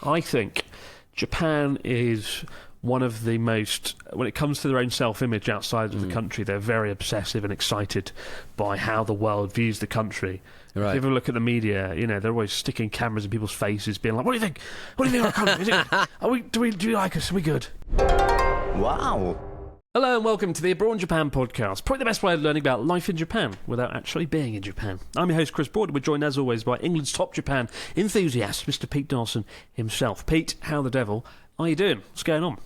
I think Japan is one of the most, when it comes to their own self-image outside of the country, they're very obsessive and excited by how the world views the country. Right. If you ever look at the media, they're always sticking cameras in people's faces, being like, "What do you think? What do you think of our country? Do you like us? Are we good?" Wow. Hello and welcome to the Abroad in Japan podcast, probably the best way of learning about life in Japan without actually being in Japan. I'm your host Chris Broad, and we're joined as always by England's top Japan enthusiast, Mr. Pete Dawson himself. Pete, how the devil are you doing? What's going on?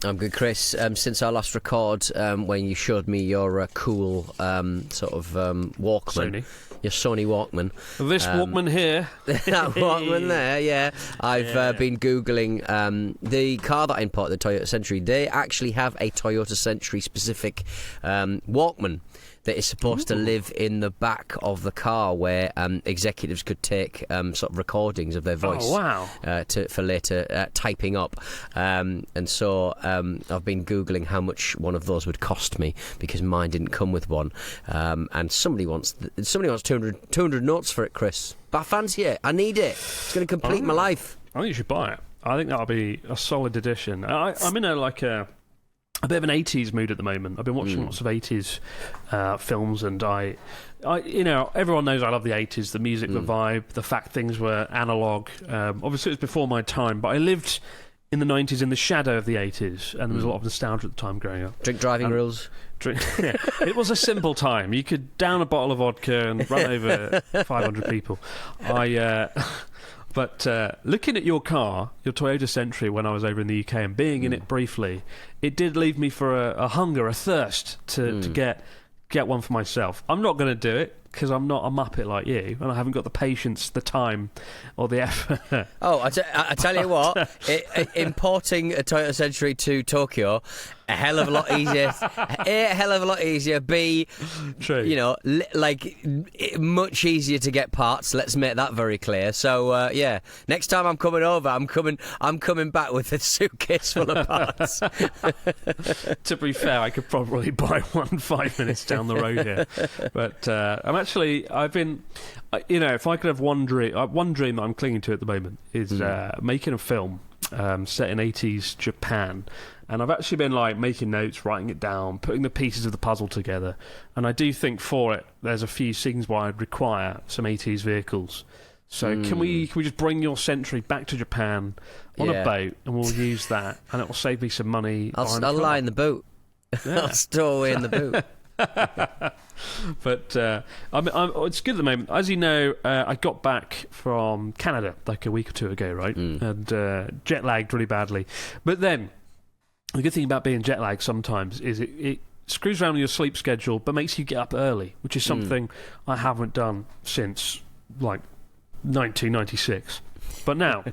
I'm good, Chris. Since our last record, when you showed me your cool Walkman. Sony. Your Sony Walkman. This Walkman here. That Walkman there, yeah. I've been Googling the car that I imported, the Toyota Century. They actually have a Toyota Century specific Walkman that is supposed to live in the back of the car, where executives could take sort of recordings of their voice. Oh, wow. For later typing up. And so I've been Googling how much one of those would cost me, because mine didn't come with one. And somebody wants 200 notes for it, Chris. But I fancy it. I need it. It's going to complete my life. I think you should buy it. I think that'll be a solid addition. I'm in a bit of an 80s mood at the moment. I've been watching lots of 80s films, and I everyone knows I love the 80s, the music, the vibe, the fact things were analogue. Obviously it was before my time, but I lived in the 90s in the shadow of the 80s, and there was a lot of nostalgia at the time growing up. Drink driving rules. Yeah. It was a simple time. You could down a bottle of vodka and run over 500 people. But looking at your car, your Toyota Century, when I was over in the UK and being in it briefly, it did leave me for a hunger, a thirst to get one for myself. I'm not going to do it because I'm not a muppet like you, and I haven't got the patience, the time, or the effort. Oh, I tell you what, importing a Toyota Century to Tokyo, a hell of a lot easier. A, hell of a lot easier. B, True. Much easier to get parts. Let's make that very clear. So next time I'm coming over, I'm coming back with a suitcase full of parts. To be fair, I could probably buy one 5 minutes down the road here. But I've been, if I could have one dream that I'm clinging to at the moment is making a film set in 80s Japan. And I've actually been making notes, writing it down, putting the pieces of the puzzle together. And I do think for it, there's a few scenes where I'd require some 80s vehicles. So can we just bring your Century back to Japan on a boat, and we'll use that, and it will save me some money. I'll lie in the boat. Yeah. I'll stow away in the boat. But it's good at the moment. As you know, I got back from Canada like a week or two ago, right? And jet lagged really badly. But then the good thing about being jet lagged sometimes is it screws around with your sleep schedule, but makes you get up early, which is something I haven't done since 1996. But now,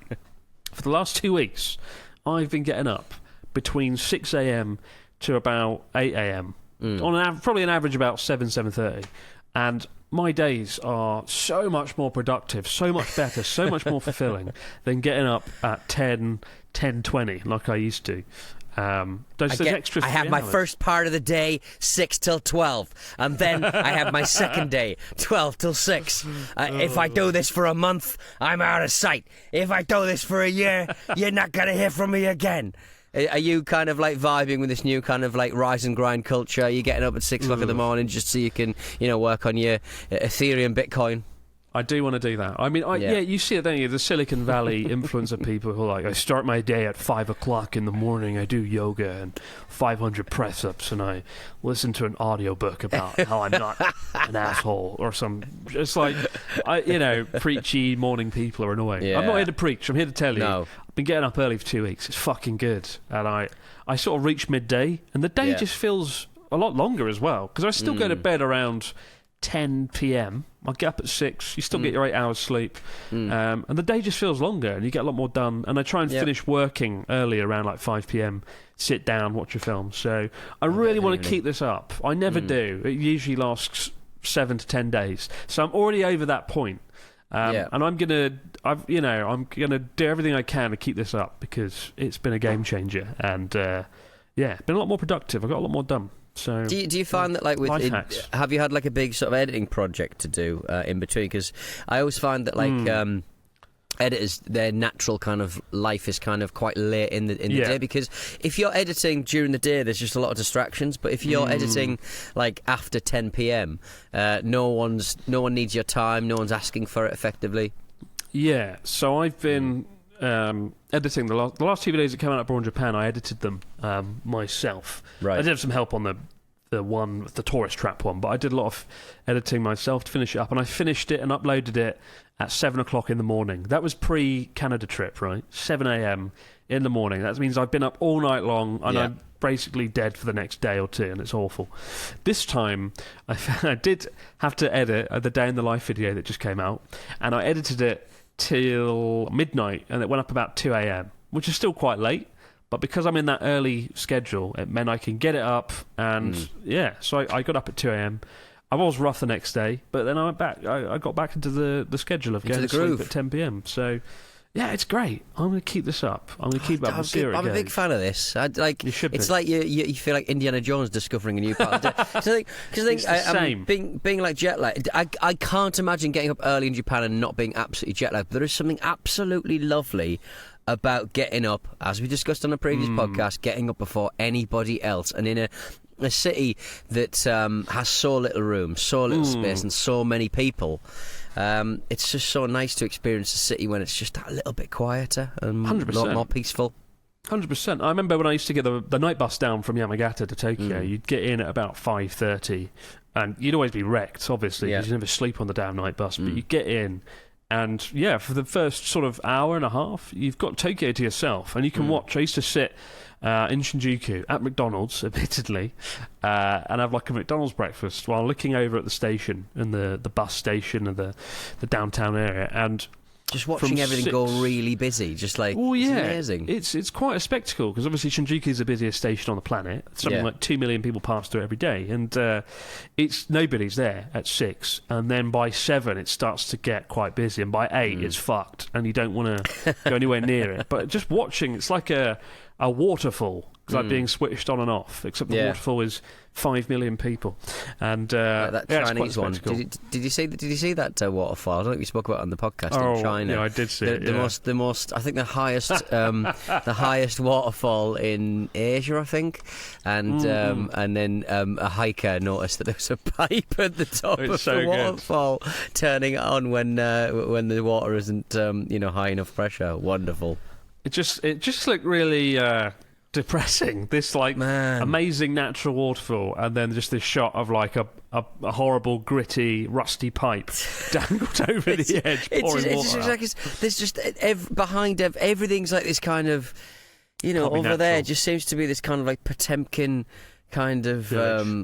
for the last 2 weeks, I've been getting up between 6 a.m. to about 8 a.m. On probably an average about 7:30, and my days are so much more productive, so much better, so much more fulfilling than getting up at 10:20 like I used to. I have my first part of the day 6 till 12, and then I have my second day 12 till 6. If I do this for a month, I'm out of sight. If I do this for a year, you're not going to hear from me again. Are you kind of vibing with this new kind of rise and grind culture? Are you getting up at 6 o'clock in the morning just so you can work on your Ethereum, Bitcoin? I do want to do that. I mean, you see it, don't you? The Silicon Valley influencer people who are I start my day at 5 o'clock in the morning, I do yoga and 500 press-ups, and I listen to an audiobook about how I'm not an asshole or some... It's preachy morning people are annoying. Yeah. I'm not here to preach. I'm here to tell you. No. I've been getting up early for 2 weeks. It's fucking good. And I sort of reach midday, and the day just feels a lot longer as well, because I still go to bed around 10 p.m. I'll get up at 6. You still get your 8 hours sleep, and the day just feels longer, and you get a lot more done. And I try and finish working early around 5 p.m. Sit down, watch a film. So I really want to keep this up. I never do. It usually lasts 7 to 10 days. So I'm already over that point. And I'm gonna do everything I can to keep this up, because it's been a game changer, and been a lot more productive. I got a lot more done. So do you find that have you had a big sort of editing project to do in between? Because I always find that editors, their natural kind of life is kind of quite late in the day, because if you're editing during the day, there's just a lot of distractions. But if you're editing like after 10 p.m, no one needs your time. No one's asking for it effectively. Yeah. So I've been editing the last 2 videos that came out abroad in Japan. I edited them myself. Right. I did have some help on the tourist trap one, but I did a lot of editing myself to finish it up, and I finished it and uploaded it at 7 o'clock in the morning. That was pre-Canada trip, right? 7 a.m. in the morning. That means I've been up all night long, and I'm basically dead for the next day or two, and it's awful. This time, I did have to edit the Day in the Life video that just came out, and I edited it till midnight, and it went up about 2 a.m., which is still quite late. But because I'm in that early schedule, it meant I can get it up, and so I got up at 2 a.m. I was rough the next day, but then I went back. I got back into the schedule of getting to sleep at 10 p.m. So, yeah, it's great. I'm going to keep this up. I'm going to keep up and see it. I'm a big fan of this. You should be. It's like you feel like Indiana Jones discovering a new part of the day. Because being like jet lagged, I can't imagine getting up early in Japan and not being absolutely jet lagged. There is something absolutely lovely about getting up, as we discussed on a previous podcast, getting up before anybody else, and in a city that has so little room, so little space, and so many people. It's just so nice to experience a city when it's just that little bit quieter and 100%. A lot more peaceful. 100%. I remember when I used to get the night bus down from Yamagata to Tokyo, you'd get in at about 5:30, and you'd always be wrecked, obviously, because you never sleep on the damn night bus, but you'd get in, and for the first sort of hour and a half, you've got Tokyo to yourself, and you can watch. I used to sit in Shinjuku at McDonald's, admittedly, and have like a McDonald's breakfast while looking over at the station and the bus station and the downtown area, and just watching everything go really busy, just like it's amazing. It's quite a spectacle, because obviously Shinjuku is the busiest station on the planet. Something like 2 million people pass through every day, and nobody's there at 6, and then by 7 it starts to get quite busy, and by 8 it's fucked, and you don't want to go anywhere near it. But just watching, it's like a waterfall. It's like being switched on and off, except the waterfall is 5 million people, and that Chinese one. Did you see that waterfall? I don't think we spoke about it on the podcast in China. Yeah, I did see it. The most. I think the highest, the highest waterfall in Asia, I think, and then a hiker noticed that there was a pipe at the top of the waterfall turning it on when the water isn't high enough pressure. Wonderful. It just looked really depressing, this amazing natural waterfall, and then just this shot of like a horrible gritty rusty pipe dangled over the edge, pouring water. There's just behind everything's like this kind of over there. It just seems to be this kind of like Potemkin kind of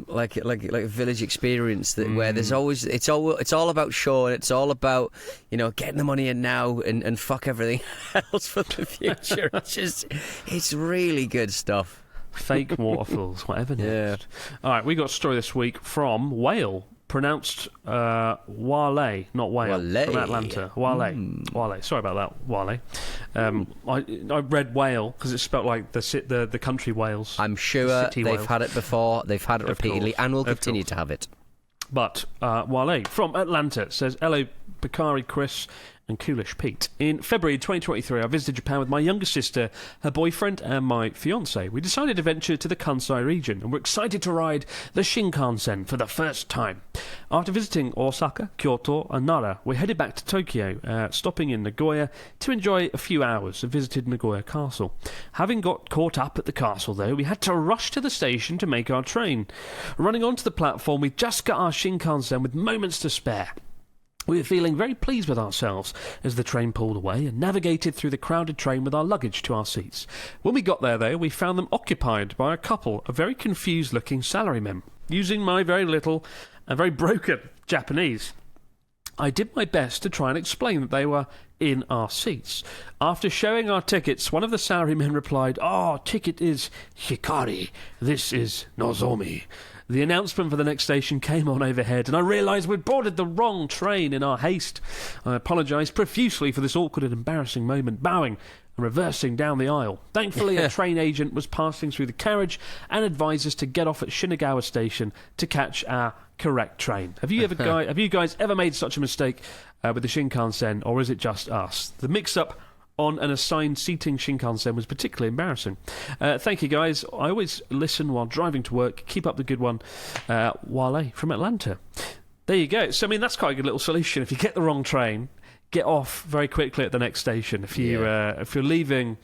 like a village experience that where there's always it's all about show, and it's all about getting the money in now and fuck everything else for the future. It's really good stuff. Fake waterfalls, whatever. Next. All right, we got a story this week from Whale. Pronounced Wale, not Whale, from Atlanta. Wale. Sorry about that, Wale. I read Whale because it's spelled like the country Wales. I'm sure they've had it before. They've had it repeatedly, and will continue to have it. But Wale from Atlanta says, "Hello, Bakari, Chris, and Coolish Pete. In February 2023, I visited Japan with my younger sister, her boyfriend, and my fiancé. We decided to venture to the Kansai region, and we're excited to ride the Shinkansen for the first time. After visiting Osaka, Kyoto, and Nara, we headed back to Tokyo, stopping in Nagoya to enjoy a few hours and visited Nagoya Castle. Having got caught up at the castle, though, we had to rush to the station to make our train. Running onto the platform, we just got our Shinkansen with moments to spare. We were feeling very pleased with ourselves as the train pulled away and navigated through the crowded train with our luggage to our seats. When we got there, though, we found them occupied by a couple of very confused-looking salarymen. Using my very little and very broken Japanese, I did my best to try and explain that they were in our seats. After showing our tickets, one of the salarymen replied, "Our ticket is Hikari. This is Nozomi." The announcement for the next station came on overhead, and I realised we'd boarded the wrong train in our haste. I apologised profusely for this awkward and embarrassing moment, bowing and reversing down the aisle. Thankfully, a train agent was passing through the carriage and advised us to get off at Shinagawa Station to catch our correct train. Have you guys ever made such a mistake with the Shinkansen, or is it just us? The mix-up on an assigned seating Shinkansen was particularly embarrassing. Thank you, guys. I always listen while driving to work. Keep up the good one. Wale from Atlanta. There you go. So, I mean, that's quite a good little solution. If you get the wrong train, get off very quickly at the next station. If you're leaving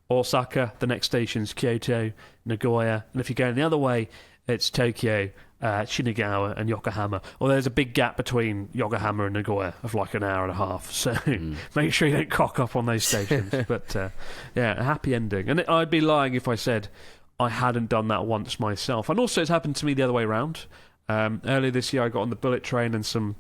Osaka, the next station's Kyoto, Nagoya, and if you're going the other way, it's Tokyo, Shinagawa and Yokohama. Or there's a big gap between Yokohama and Nagoya of like an hour and a half. So make sure you don't cock up on those stations. But a happy ending. And I'd be lying if I said I hadn't done that once myself. And also it's happened to me the other way around. Earlier this year I got on the bullet train and some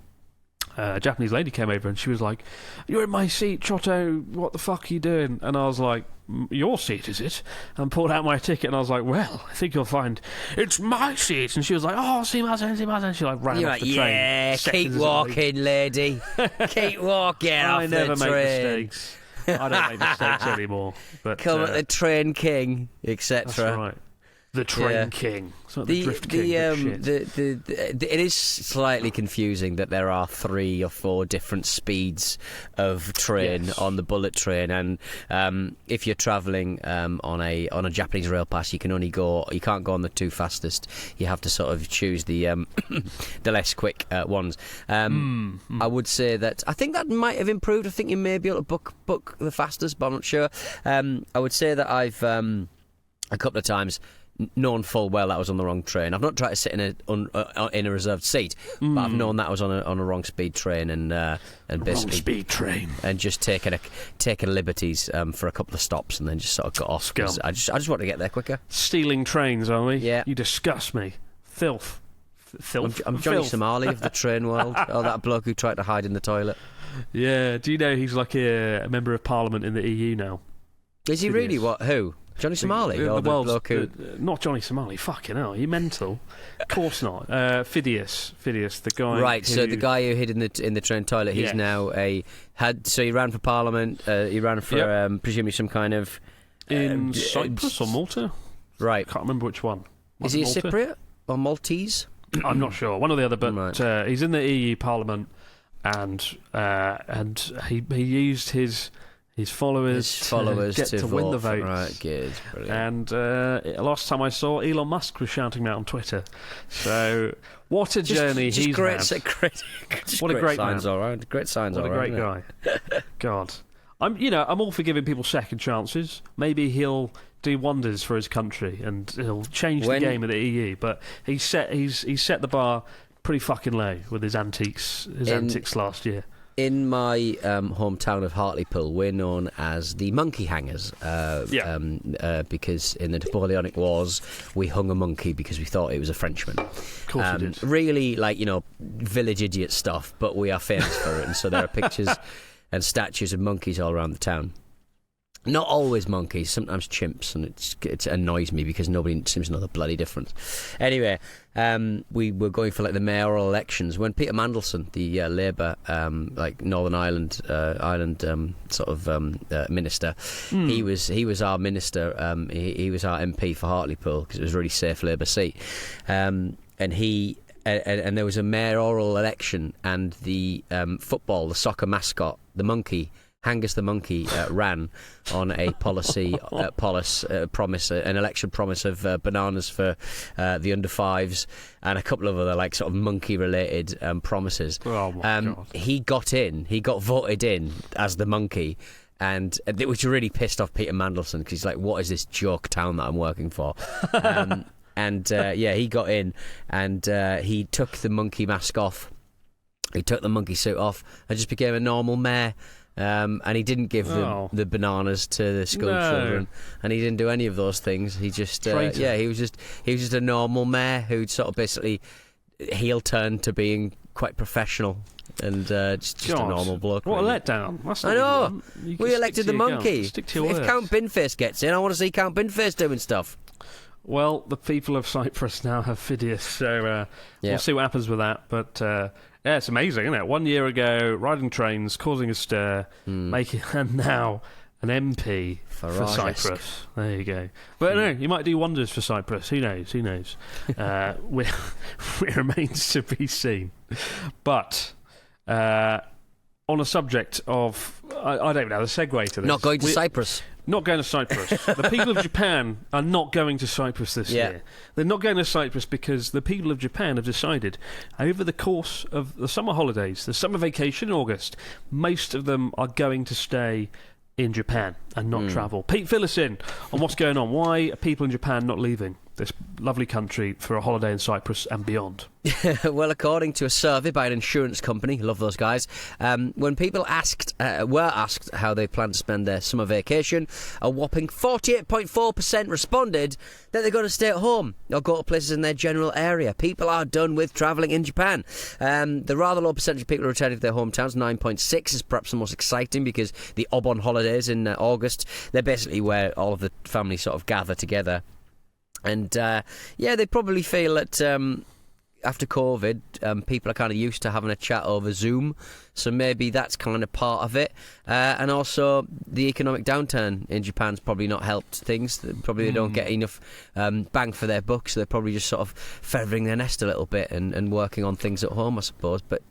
Japanese lady came over and she was like, "You're in my seat, Chotto, what the fuck are you doing?" And I was like, "Your seat, is it?" And pulled out my ticket and I was like, "Well, I think you'll find it's my seat." And she was like, "Oh, simasen." She like ran off the train. Yeah, keep walking, lady. Keep walking off the train. I never make mistakes. I don't make mistakes anymore. But come at the train king, etc. That's right. The train king. It's not the drift king. It is slightly confusing that there are 3 or 4 different speeds of train on the bullet train, and if you're travelling on a Japanese rail pass, you can't go on the 2 fastest. You have to sort of choose the the less quick ones. I would say that I think that might have improved. I think you may be able to book the fastest, but I'm not sure. I would say that I've a couple of times known full well that I was on the wrong train. I've not tried to sit in a reserved seat, but I've known that I was on a wrong speed train and basically wrong speed train and just taken liberties for a couple of stops and then just sort of got off because I just want to get there quicker. Stealing trains, are we? Yeah. You disgust me. Filth. I'm Johnny Somali of the train world. Oh, that bloke who tried to hide in the toilet. Yeah. Do you know he's like a member of Parliament in the EU now? Is he really? What? Who? Johnny Somali? The bloke who... not Johnny Somali. Fucking hell, are you mental? Of course not. Phidias, the guy. Right. Who... So the guy who hid in the train toilet. He's now So he ran for Parliament. He ran for presumably some kind of in Cyprus or Malta. Right. I can't remember which one. Is he a Cypriot or Maltese? I'm not sure. One or the other. But he's in the EU Parliament, and he used his followers to win the votes. Right, good. Brilliant. And last time I saw, Elon Musk was shouting that on Twitter. So what a journey he's had. What a great signs, all right. Great signs, all right. What a great guy. God. I'm all for giving people second chances. Maybe he'll do wonders for his country and he'll change the game of the EU. But he's set the bar pretty fucking low with his antics last year. In my hometown of Hartlepool, we're known as the monkey hangers because in the Napoleonic Wars we hung a monkey because we thought it was a Frenchman. Of course we did. Really, village idiot stuff, but we are famous for it, and so there are pictures and statues of monkeys all around the town. Not always monkeys, sometimes chimps, and it annoys me because nobody seems to know the bloody difference. Anyway, we were going for the mayoral elections when Peter Mandelson, the Labour Northern Ireland minister, he was our minister. He was our MP for Hartlepool because it was a really safe Labour seat, and there was a mayoral election, and the soccer mascot, the monkey. Angus the monkey ran on a an election promise of bananas for the under 5s and a couple of other monkey related promises. Oh my God. He got voted in as the monkey, and which really pissed off Peter Mandelson because he's like, what is this joke town that I'm working for? He got in and he took the monkey mask off, he took the monkey suit off and just became a normal mayor. And he didn't give the bananas to the school children, and he didn't do any of those things. He just, he was just a normal mayor who'd sort of basically heel turned to being quite professional and just a normal bloke. What a letdown! I know. We elected the monkey. Stick to your if words. Count Binface gets in, I want to see Count Binface doing stuff. Well, the people of Cyprus now have Phidias, so we'll see what happens with that. But it's amazing, isn't it? 1 year ago, riding trains, causing a stir, and now an MP for Cyprus. There you go. But no, you might do wonders for Cyprus. Who knows? Who knows? It remains to be seen. But on a subject of... I don't even know the segue to this. Not going to Cyprus. Not going to Cyprus. The people of Japan are not going to Cyprus this year. They're not going to Cyprus because the people of Japan have decided over the course of the summer holidays, the summer vacation in August, most of them are going to stay in Japan and not travel. Pete, fill us in on what's going on. Why are people in Japan not leaving this lovely country for a holiday in Cyprus and beyond? Well, according to a survey by an insurance company, love those guys, when people were asked how they plan to spend their summer vacation, a whopping 48.4% responded that they're going to stay at home or go to places in their general area. People are done with travelling in Japan. The rather low percentage of people are returning to their hometowns, 9.6, is perhaps the most exciting because the Obon holidays in August, they're basically where all of the families sort of gather together. And, they probably feel that after COVID, people are kind of used to having a chat over Zoom, so maybe that's kind of part of it. And also, the economic downturn in Japan's probably not helped things. Probably they don't get enough bang for their buck, so they're probably just sort of feathering their nest a little bit and working on things at home, I suppose. But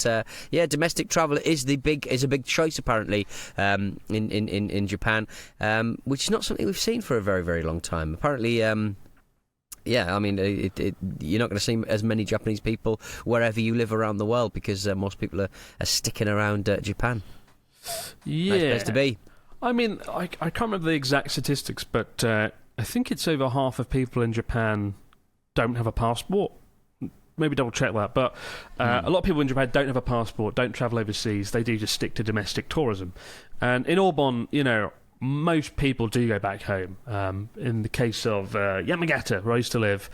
domestic travel is a big choice apparently in Japan, which is not something we've seen for a very, very long time. Apparently. You're not going to see as many Japanese people wherever you live around the world because most people are sticking around Japan. Yeah. Nice place to be. I mean, I can't remember the exact statistics, but I think it's over half of people in Japan don't have a passport. Maybe double check that. But a lot of people in Japan don't have a passport, don't travel overseas. They do just stick to domestic tourism. And in Obon, most people do go back home. In the case of Yamagata, where I used to live,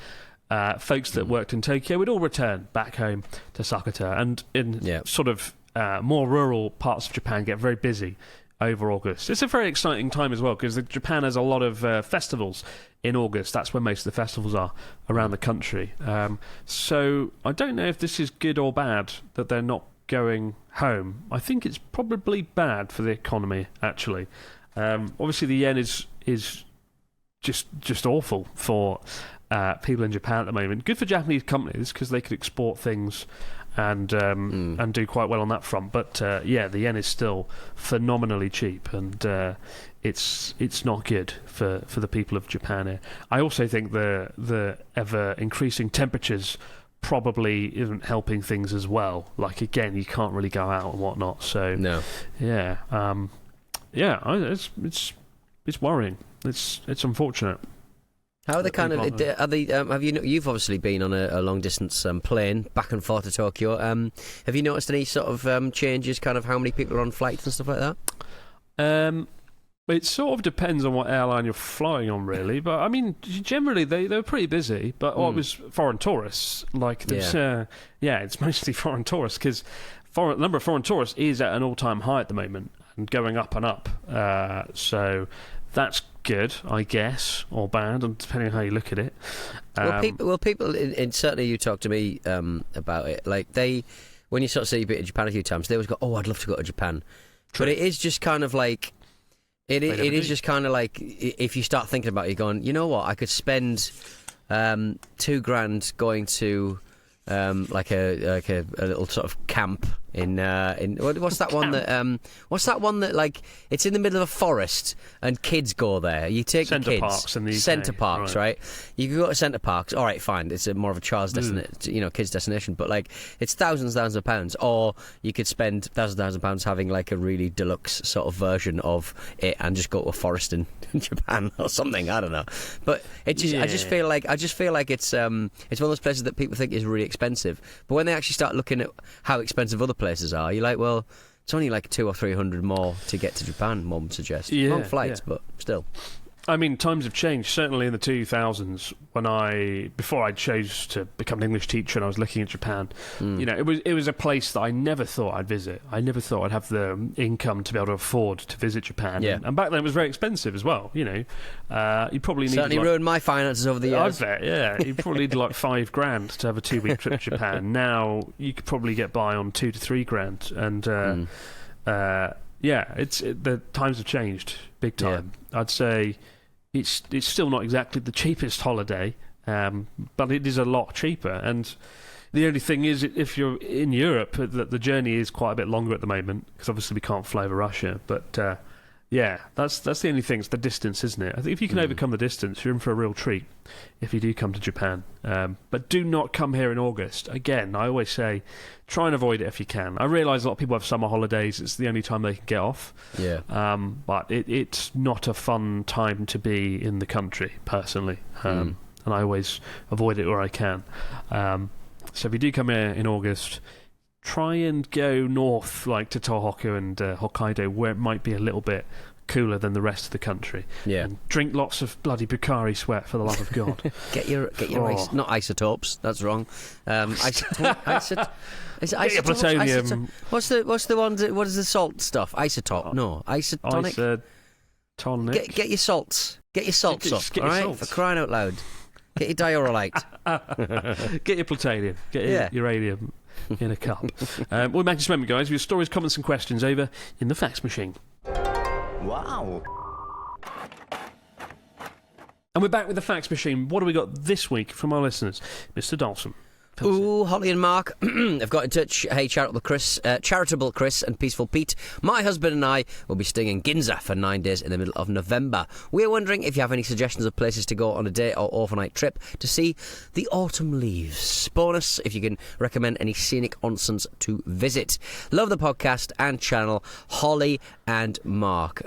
folks that worked in Tokyo would all return back home to Sakata. And in sort of more rural parts of Japan get very busy over August. It's a very exciting time as well because Japan has a lot of festivals in August. That's where most of the festivals are around the country. So I don't know if this is good or bad that they're not going home. I think it's probably bad for the economy, actually. Obviously, the yen is just awful for people in Japan at the moment. Good for Japanese companies because they could export things and do quite well on that front. But the yen is still phenomenally cheap, and it's not good for the people of Japan here. I also think the ever increasing temperatures probably isn't helping things as well. Like again, you can't really go out and whatnot. So it's worrying. It's unfortunate. How are they kind of? Are they? Have you've obviously been on a long distance plane back and forth to Tokyo. Have you noticed any sort of changes? Kind of how many people are on flights and stuff like that? It sort of depends on what airline you're flying on, really. But I mean, generally they were pretty busy. But it was foreign tourists. Like, it's mostly foreign tourists because the number of foreign tourists is at an all-time high at the moment and going up and up. So that's good, I guess, or bad, depending on how you look at it. People, and certainly you talk to me about it. Like when you sort of see a bit of Japan a few times, they always go, "Oh, I'd love to go to Japan." True. But it is just kind of like it is just kind of like if you start thinking about it, you're going, you know what? I could spend $2,000 going to like a little sort of camp in what's that one that like it's in the middle of a forest and kids go there. You take Centre the kids Parks in the UK. Centre Parks, right? You can go to Centre Parks. All right, fine. It's more of a child's destination, kids' destination. But like it's thousands of pounds. Or you could spend thousands of pounds having like a really deluxe sort of version of it and just go to a forest in Japan or something. I don't know. But it just I just feel like it's one of those places that people think is really expensive. But when they actually start looking at how expensive other places are, you're like, well, it's only like 200 or 300 more to get to Japan, one would suggest. Long flights, but still. I mean, times have changed, certainly in the 2000s, before I chose to become an English teacher and I was looking at Japan, it was a place that I never thought I'd visit. I never thought I'd have the income to be able to afford to visit Japan. Yeah. And back then it was very expensive as well, you probably need... Certainly ruined my finances over the years. I bet, yeah. You probably need like $5,000 to have a 2-week trip to Japan. Now, you could probably get by on $2,000 to $3,000. And... the times have changed big time. Yeah. I'd say it's still not exactly the cheapest holiday, but it is a lot cheaper. And the only thing is, if you're in Europe, the journey is quite a bit longer at the moment, because obviously we can't fly over Russia. But that's the only thing. It's the distance, isn't it? I think if you can overcome the distance, you're in for a real treat if you do come to Japan. But do not come here in August. Again, I always say, try and avoid it if you can. I realise a lot of people have summer holidays. It's the only time they can get off. Yeah. But it's not a fun time to be in the country, personally. And I always avoid it where I can. So if you do come here in August, try and go north, like to Tohoku and Hokkaido, where it might be a little bit cooler than the rest of the country. Yeah. And drink lots of bloody Bukhari sweat, for the love of God. Get your not isotopes. That's wrong. Isotopes. Plutonium. What's the one? What is the salt stuff? Isotope? No, isotonic. Isotonic. Get your salts. Get your salts up. Get all right, salts. for crying out loud. Get your diorolite. Get your plutonium. Get your uranium in a cup. We'll make this moment, guys, with your stories, comments and questions over in the fax machine. Wow. And we're back with the fax machine. What do we got this week from our listeners? Mr. Dawson. Ooh, Holly and Mark have got in touch. Hey, Charitable Chris and Peaceful Pete. My husband and I will be staying in Ginza for 9 days in the middle of November. We're wondering if you have any suggestions of places to go on a day or overnight trip to see the autumn leaves. Bonus, if you can recommend any scenic onsens to visit. Love the podcast and channel, Holly and Mark.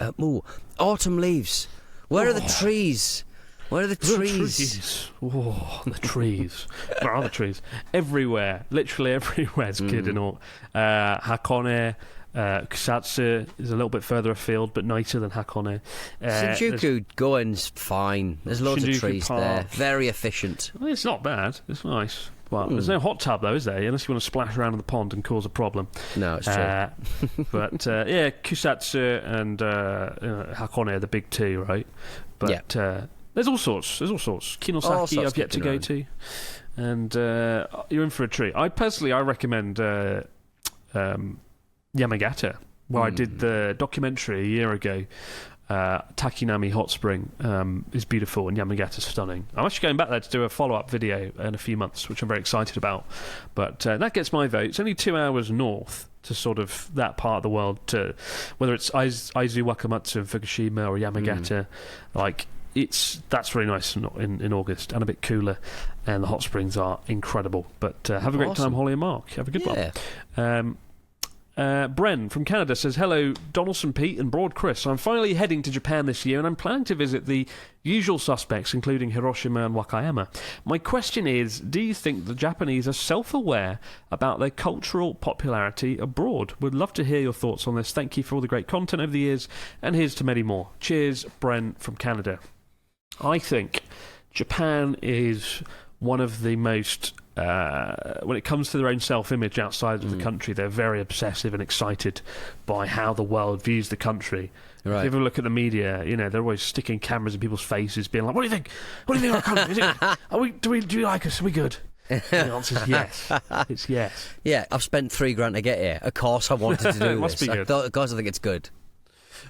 Autumn leaves. Where are the trees? Where are the trees? Oh, the trees. Where are the trees? Everywhere. Literally everywhere. It's good and all. Hakone, Kusatsu is a little bit further afield, but nicer than Hakone. Shinjuku going's fine. There's loads of trees Park. there. Very efficient. Well, it's not bad. It's nice. Well, there's no hot tub, though, is there? Unless you want to splash around in the pond and cause a problem. No, it's true. But, Kusatsu and Hakone are the big two, right? But there's all sorts. Kinosaki I've yet to go to. And you're in for a treat. I recommend Yamagata, where I did the documentary a year ago. Takinami Hot Spring is beautiful and Yamagata's stunning. I'm actually going back there to do a follow-up video in a few months, which I'm very excited about. But that gets my vote. It's only 2 hours north to sort of that part of the world, to whether it's Aizu Wakamatsu in Fukushima or Yamagata. That's really nice in August and a bit cooler, and the hot springs are incredible. But have a great time, Holly and Mark. Have a good one. Bren from Canada says, hello, Donaldson Pete and Broad Chris. I'm finally heading to Japan this year and I'm planning to visit the usual suspects, including Hiroshima and Wakayama. My question is, do you think the Japanese are self-aware about their cultural popularity abroad? Would love to hear your thoughts on this. Thank you for all the great content over the years, and here's to many more. Cheers, Bren from Canada. I think Japan is one of the most, when it comes to their own self-image outside of the country, they're very obsessive and excited by how the world views the country. Right. If you ever look at the media, they're always sticking cameras in people's faces, being like, what do you think? What do you think of our country? Do you like us? Are we good? The answer is yes. It's yes. Yeah, I've spent $3,000 to get here. Of course I wanted to do this. Must be good. Of course I think it's good.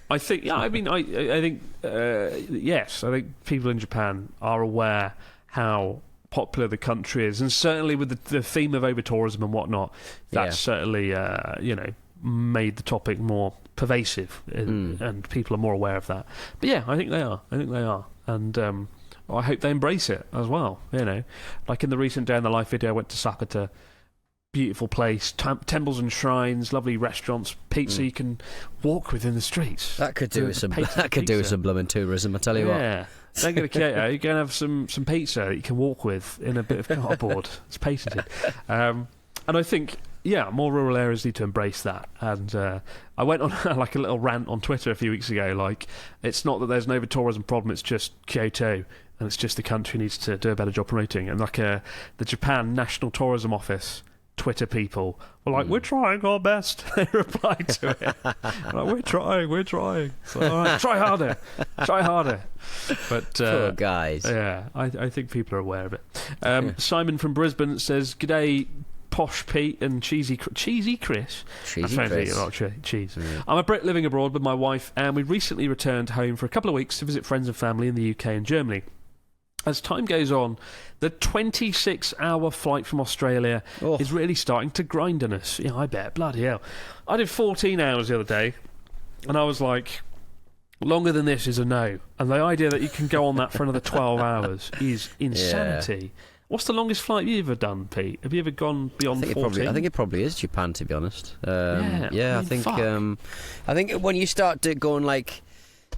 I think, I think, yes. I think people in Japan are aware how popular the country is, and certainly with the theme of over-tourism and whatnot, that's certainly, made the topic more pervasive, and people are more aware of that. But yeah, I think they are. And I hope they embrace it as well, Like in the recent Day in the Life video, I went to Sakata. Beautiful place, temples and shrines, lovely restaurants, pizza you can walk with in the streets. That could do with some. That could do with some blooming tourism. I tell you what. Yeah, don't get a Kyoto. You're going to have some pizza that you can walk with in a bit of cardboard. It's patented. And I think more rural areas need to embrace that. And I went on like a little rant on Twitter a few weeks ago. Like, it's not that there's an over-tourism problem; it's just Kyoto, and it's just the country needs to do a better job promoting. And like the Japan National Tourism Office Twitter people were like, we're trying our best. They replied to it. Like, we're trying. So, all right, try harder. But poor guys. Yeah, I think people are aware of it. Simon from Brisbane says, g'day, Posh Pete and Cheesy Chris. Cheesy Chris. A lot of cheese. I'm a Brit living abroad with my wife, and we recently returned home for a couple of weeks to visit friends and family in the UK and Germany. As time goes on, the 26-hour flight from Australia is really starting to grind on us. Yeah, I bet. Bloody hell. I did 14 hours the other day, and I was like, longer than this is a no. And the idea that you can go on that for another 12 hours is insanity. Yeah. What's the longest flight you've ever done, Pete? Have you ever gone beyond 14? I think it probably is Japan, to be honest. I think when you start going like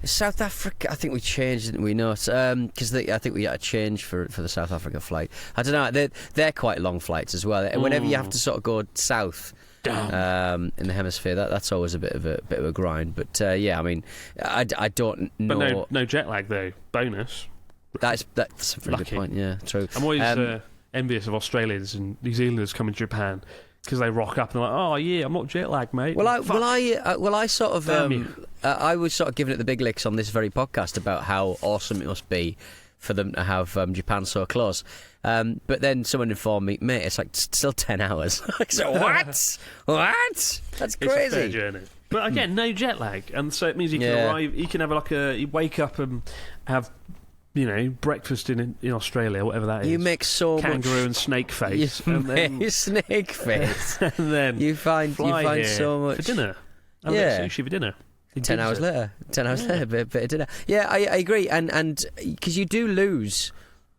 South Africa, I think we changed, didn't we? No, because I think we had a change for the South Africa flight. I don't know. They're quite long flights as well. And whenever you have to sort of go south in the hemisphere, that's always a bit of a grind. But I mean, I don't know. But no jet lag though. Bonus. That's a very good point. Yeah, true. I'm always envious of Australians and New Zealanders coming to Japan because they rock up and they're like, "Oh yeah, I'm not jet lagged, mate." I was sort of giving it the big licks on this very podcast about how awesome it must be for them to have Japan so close. But then someone informed me, mate, it's like still 10 hours. So what? What? That's crazy. It's a fair journey. But again, no jet lag, and so it means you can arrive. You can have you wake up and have, breakfast in Australia, whatever that is. You make so kangaroo much, and snake face. Snake face. And then you find so much for dinner. And sushi for dinner. 10 hours later, a bit of dinner. Yeah, I agree, and because you do lose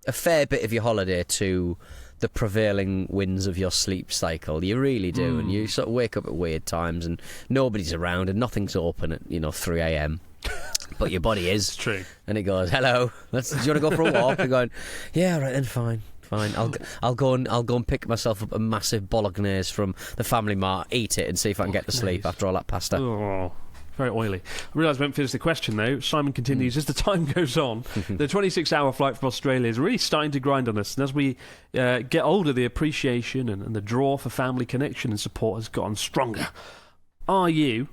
a fair bit of your holiday to the prevailing winds of your sleep cycle. You really do, and you sort of wake up at weird times, and nobody's around, and nothing's open at 3 a.m. But your body is. It's true. And it goes, hello, do you want to go for a walk? You're going, yeah, all right then, fine. I'll go and pick myself up a massive bolognese from the Family Mart, eat it, and see if I can get to sleep after all that pasta. Oh, very oily. I realise I won't finish the question though. Simon continues, as the time goes on, the 26-hour flight from Australia is really starting to grind on us, and as we get older, the appreciation and the draw for family connection and support has gotten stronger. As you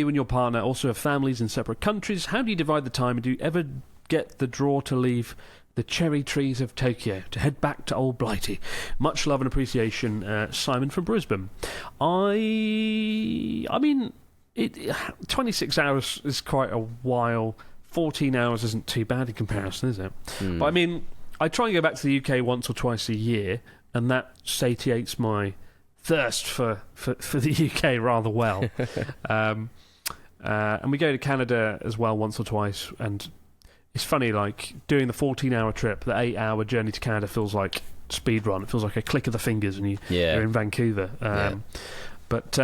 and your partner also have families in separate countries, how do you divide the time, and do you ever get the draw to leave the cherry trees of Tokyo to head back to old Blighty? Much love and appreciation, Simon from Brisbane. I mean, 26 hours is quite a while. 14 hours isn't too bad in comparison, is it? But I mean, I try and go back to the UK once or twice a year, and that satiates my thirst for the UK rather well. And we go to Canada as well once or twice, and it's funny, like doing the 14-hour trip, the 8-hour journey to Canada feels like speed run. It feels like a click of the fingers, and you're in Vancouver. But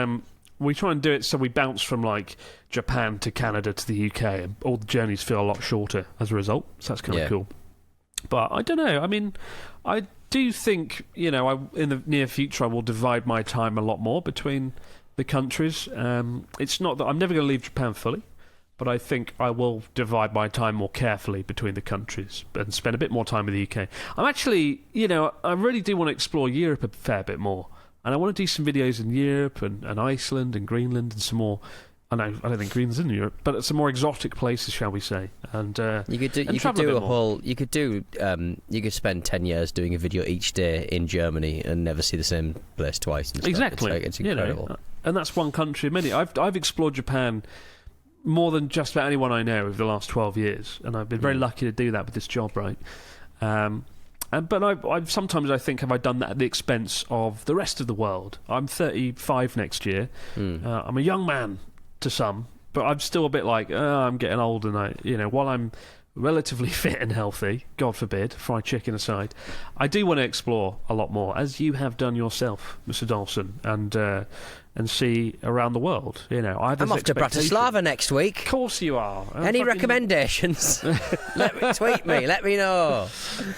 we try and do it so we bounce from like Japan to Canada to the UK, and all the journeys feel a lot shorter as a result. So that's kind of cool. But I don't know. I mean, I do think, in the near future I will divide my time a lot more between the countries. It's not that I'm never going to leave Japan fully, but I think I will divide my time more carefully between the countries and spend a bit more time in the UK. I'm actually, I really do want to explore Europe a fair bit more. And I want to do some videos in Europe and Iceland and Greenland and some more. I don't think Greenland's in Europe, but some more exotic places, shall we say? And you could spend 10 years doing a video each day in Germany and never see the same place twice. And exactly, it's incredible. And that's one country of many. I've explored Japan more than just about anyone I know over the last 12 years, and I've been very lucky to do that with this job, right? But I've sometimes I think, have I done that at the expense of the rest of the world? I'm 35 next year. I'm a young man to some, but I'm still a bit like, I'm getting old, and while I'm relatively fit and healthy, God forbid, fried chicken aside, I do want to explore a lot more, as you have done yourself, Mr. Dawson, and see around the world. I'm off to Bratislava next week. Of course you are. Any recommendations? Tweet me. Let me know.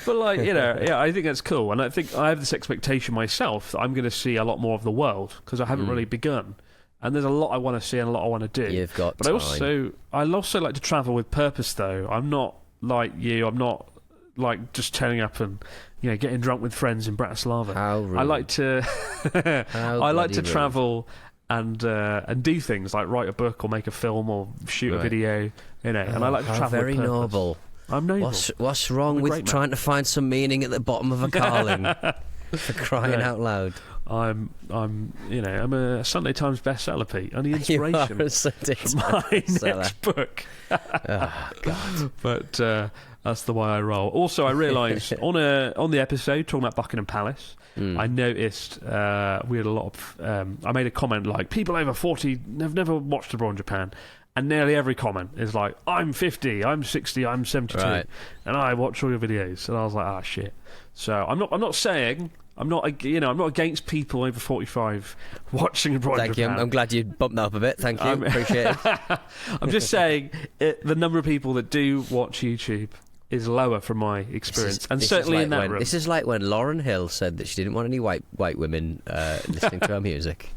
But I think that's cool, and I think I have this expectation myself that I'm going to see a lot more of the world because I haven't really begun. And there's a lot I want to see and a lot I want to do. You've got but time. I also like to travel with purpose, though. I'm not like you. I'm not like just turning up and getting drunk with friends in Bratislava. How rude. I like to travel and do things like write a book or make a film or shoot a video. And I like to travel. Very with purpose. noble. I'm noble. What's wrong with trying to find some meaning at the bottom of a calling? For crying out loud. I'm a Sunday Times bestseller, Pete, and the inspiration for my next book. Oh, God. But that's the way I roll. Also, I realised on the episode talking about Buckingham Palace, I noticed we had a lot of. I made a comment like, people over 40 have never watched abroad in Japan. And nearly every comment is like, I'm 50, I'm 60, I'm 72, and I watch all your videos. And I was like, ah, shit. So I'm not saying I'm not against people over 45 watching abroad. Thank you. I'm glad you bumped that up a bit. Thank you. Appreciate it. I'm just saying the number of people that do watch YouTube is lower from my experience, and certainly in that room. This is like when Lauryn Hill said that she didn't want any white women listening to her music.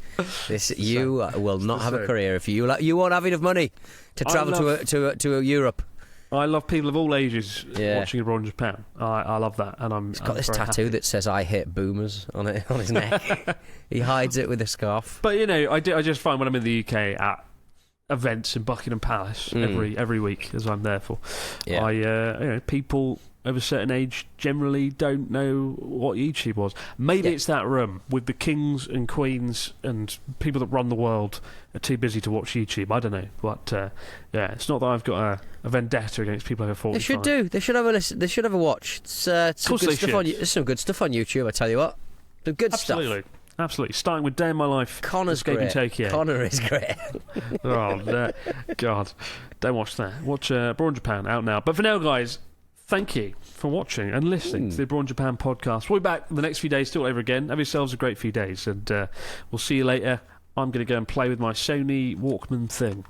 You will not have a career if you won't have enough money to travel to Europe. I love people of all ages watching abroad in Japan. I love that, and He's got this tattoo that says "I hate boomers" on his neck. He hides it with a scarf. But I just find when I'm in the UK at events in Buckingham Palace every week, as I'm there for, people of a certain age generally don't know what YouTube was. Maybe it's that room with the kings and queens and people that run the world are too busy to watch YouTube. I don't know, but it's not that I've got a vendetta against people over 45. They should do. They should have a listen. They should have a watch. There's some good stuff on YouTube. I tell you what, the good stuff. Absolutely. Starting with Day in My Life. Connor's great. Tokyo. Connor is great. God. Don't watch that. Watch Abroad in Japan, out now. But for now, guys, thank you for watching and listening to the Abroad in Japan podcast. We'll be back the next few days to all over again. Have yourselves a great few days, and we'll see you later. I'm going to go and play with my Sony Walkman thing.